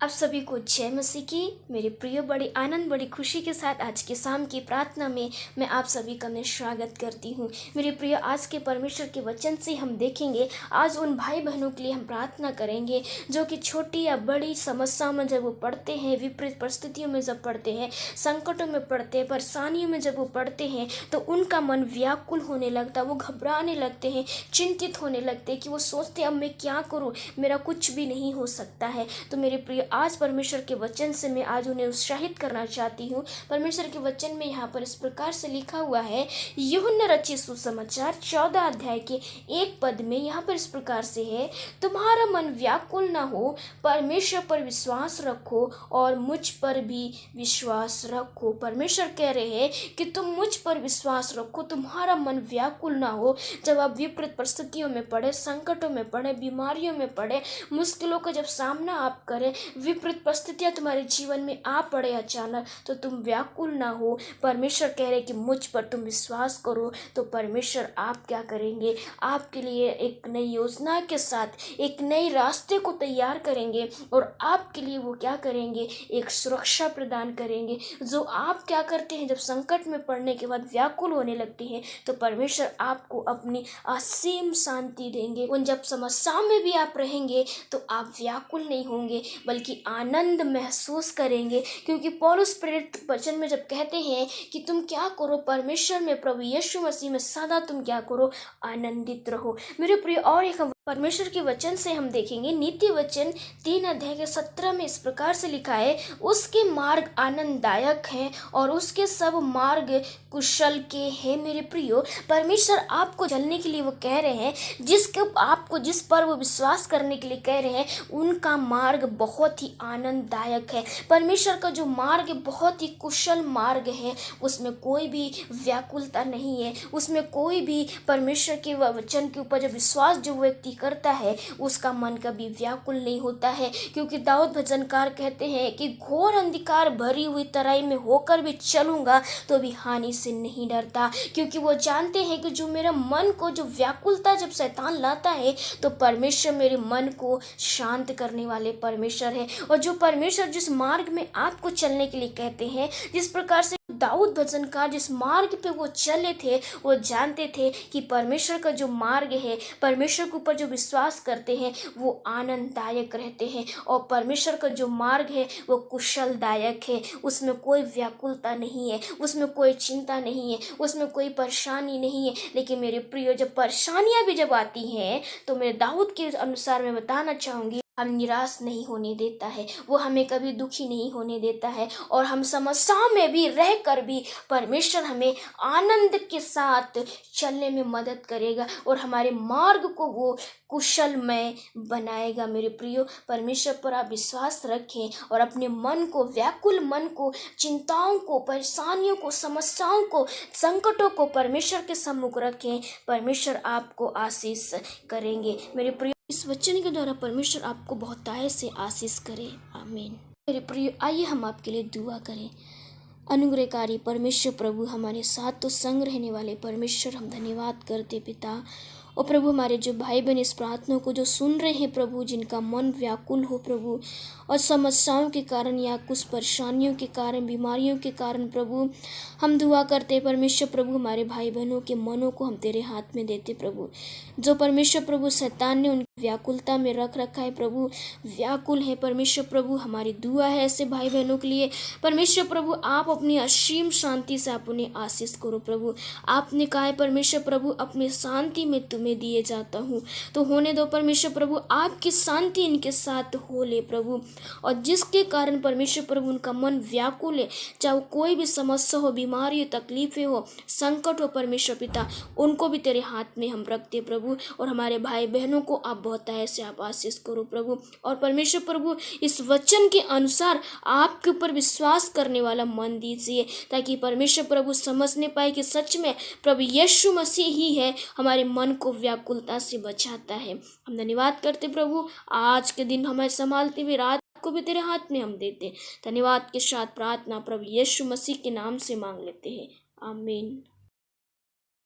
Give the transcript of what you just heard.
आप सभी को जय मसीह की। मेरे प्रिय, बड़ी आनंद बड़ी खुशी के साथ आज के शाम की प्रार्थना में मैं आप सभी का मैं स्वागत करती हूँ। मेरे प्रिय, आज के परमेश्वर के वचन से हम देखेंगे, आज उन भाई बहनों के लिए हम प्रार्थना करेंगे जो कि छोटी या बड़ी समस्याओं में जब वो पड़ते हैं, विपरीत परिस्थितियों में जब पड़ते हैं, संकटों में पड़ते हैं, परेशानियों में जब वो पड़ते हैं तो उनका मन व्याकुल होने लगता है, वो घबराने लगते हैं, चिंतित होने लगते हैं कि वो सोचते हैं अब मैं क्या करूँ, मेरा कुछ भी नहीं हो सकता है। तो मेरे प्रिय, आज परमेश्वर के वचन से मैं आज उन्हें उत्साहित करना चाहती हूँ। परमेश्वर के वचन में यहाँ पर इस प्रकार से लिखा हुआ है, यूहन्ना रचित सुसमाचार 14 अध्याय के 1 पद में यहाँ पर इस प्रकार से है, तुम्हारा मन व्याकुल न हो, परमेश्वर पर विश्वास रखो और मुझ पर भी विश्वास रखो। परमेश्वर कह रहे हैं कि तुम मुझ पर विश्वास रखो, तुम्हारा मन व्याकुल ना हो। जब आप विपरीत परिस्थितियों में पड़े, संकटों में पड़े, बीमारियों में पड़े, मुश्किलों का जब सामना आप करें, विपरीत परिस्थितियां तुम्हारे जीवन में आ पड़े अचानक, तो तुम व्याकुल ना हो। परमेश्वर कह रहे कि मुझ पर तुम विश्वास करो, तो परमेश्वर आप क्या करेंगे, आपके लिए एक नई योजना के साथ एक नए रास्ते को तैयार करेंगे और आपके लिए वो क्या करेंगे, एक सुरक्षा प्रदान करेंगे। जो आप क्या करते हैं, जब संकट में पड़ने के बाद व्याकुल होने लगते हैं तो परमेश्वर आपको अपनी असीम शांति देंगे। उन जब समस्याओं में भी आप रहेंगे तो आप व्याकुल नहीं होंगे बल्कि आनंद महसूस करेंगे, क्योंकि पौलुस प्रेरित वचन में जब कहते हैं कि तुम क्या करो, परमेश्वर में, प्रभु यीशु मसीह में सदा तुम क्या करो, आनंदित रहो। मेरे प्रिय, और एक परमेश्वर के वचन से हम देखेंगे, नीति वचन 3 अध्याय के 17 में इस प्रकार से लिखा है, उसके मार्ग आनंददायक हैं और उसके सब मार्ग कुशल के हैं। मेरे प्रियो, परमेश्वर आपको चलने के लिए वो कह रहे हैं, जिस पर वो विश्वास करने के लिए कह रहे हैं, उनका मार्ग बहुत ही आनंददायक है। परमेश्वर का जो मार्ग बहुत ही कुशल मार्ग है, उसमें कोई भी व्याकुलता नहीं है, उसमें कोई भी परमेश्वर के वचन के ऊपर जो विश्वास जो व्यक्ति करता है उसका मन कभी व्याकुल नहीं होता है। क्योंकि दाऊद भजनकार कहते हैं कि घोर अंधकार भरी हुई तराई में होकर भी चलूंगा तो भी हानि से नहीं डरता, क्योंकि वो जानते हैं कि जो मेरा मन को जो व्याकुलता जब शैतान लाता है तो परमेश्वर मेरे मन को शांत करने वाले परमेश्वर है। और जो परमेश्वर जिस मार्ग में आपको चलने के लिए कहते हैं, जिस प्रकार से दाऊद भजनकार जिस मार्ग पे वो चले थे, वो जानते थे कि परमेश्वर का जो मार्ग है, परमेश्वर के ऊपर जो विश्वास करते हैं वो आनंददायक रहते हैं। और परमेश्वर का जो मार्ग है वो कुशलदायक है, उसमें कोई व्याकुलता नहीं है, उसमें कोई चिंता नहीं है, उसमें कोई परेशानी नहीं है। लेकिन मेरे प्रिय, जब परेशानियां भी जब आती हैं तो मेरे दाऊद के अनुसार मैं बताना चाहूँगी, हम निराश नहीं होने देता है, वो हमें कभी दुखी नहीं होने देता है। और हम समस्याओं में भी रहकर भी परमेश्वर हमें आनंद के साथ चलने में मदद करेगा और हमारे मार्ग को वो कुशलमय बनाएगा। मेरे प्रियो, परमेश्वर पर आप विश्वास रखें और अपने मन को, व्याकुल मन को, चिंताओं को, परेशानियों को, समस्याओं को, संकटों को परमेश्वर के सम्मुख रखें। परमेश्वर आपको आशीष करेंगे। मेरे प्रियो, इस वचन के द्वारा परमेश्वर आपको बहुतायत से आशीष करे। आमीन। मेरे प्रिय, आइए हम आपके लिए दुआ करें। अनुग्रहकारी परमेश्वर प्रभु, हमारे साथ तो संग रहने वाले परमेश्वर, हम धन्यवाद करते पिता। और प्रभु, हमारे जो भाई बहन इस प्रार्थना को जो सुन रहे हैं प्रभु, जिनका मन व्याकुल हो प्रभु, और समस्याओं के कारण या कुछ परेशानियों के कारण, बीमारियों के कारण प्रभु, हम दुआ करते परमेश्वर प्रभु, हमारे भाई बहनों के मनों को हम तेरे हाथ में देते प्रभु। जो परमेश्वर प्रभु शैतान ने उनकी व्याकुलता में रख रखा है प्रभु, व्याकुल है परमेश्वर प्रभु, हमारी दुआ है ऐसे भाई बहनों के लिए। परमेश्वर प्रभु, आप अपनी असीम शांति से आप उन्हें आशीष करो प्रभु। आपने कहा है परमेश्वर प्रभु, अपनी शांति में तुम्हें दिए जाता हूँ, तो होने दो परमेश्वर प्रभु, आपकी शांति इनके साथ हो ले प्रभु। और जिसके कारण परमेश्वर प्रभु उनका मन व्याकुल है, चाहे कोई भी समस्या हो, बीमारी हो, तकलीफें हो, संकट हो, परमेश्वर पिता, उनको भी तेरे हाथ में हम रखते प्रभु। और हमारे भाई बहनों को आप बहुतायत से आप आशीष करो प्रभु। और परमेश्वर प्रभु, इस वचन के अनुसार आपके ऊपर विश्वास करने वाला मन दीजिए, ताकि परमेश्वर प्रभु समझने पाए कि सच में प्रभु यीशु मसीह ही है, हमारे मन को व्याकुलता से बचाता है। हम धन्यवाद करते प्रभु, आज के दिन हमें संभालते हुए रात को भी तेरे हाथ में हम देते। धन्यवाद के साथ प्रार्थना प्रभु यीशु मसीह के नाम से मांग लेते हैं। आमीन।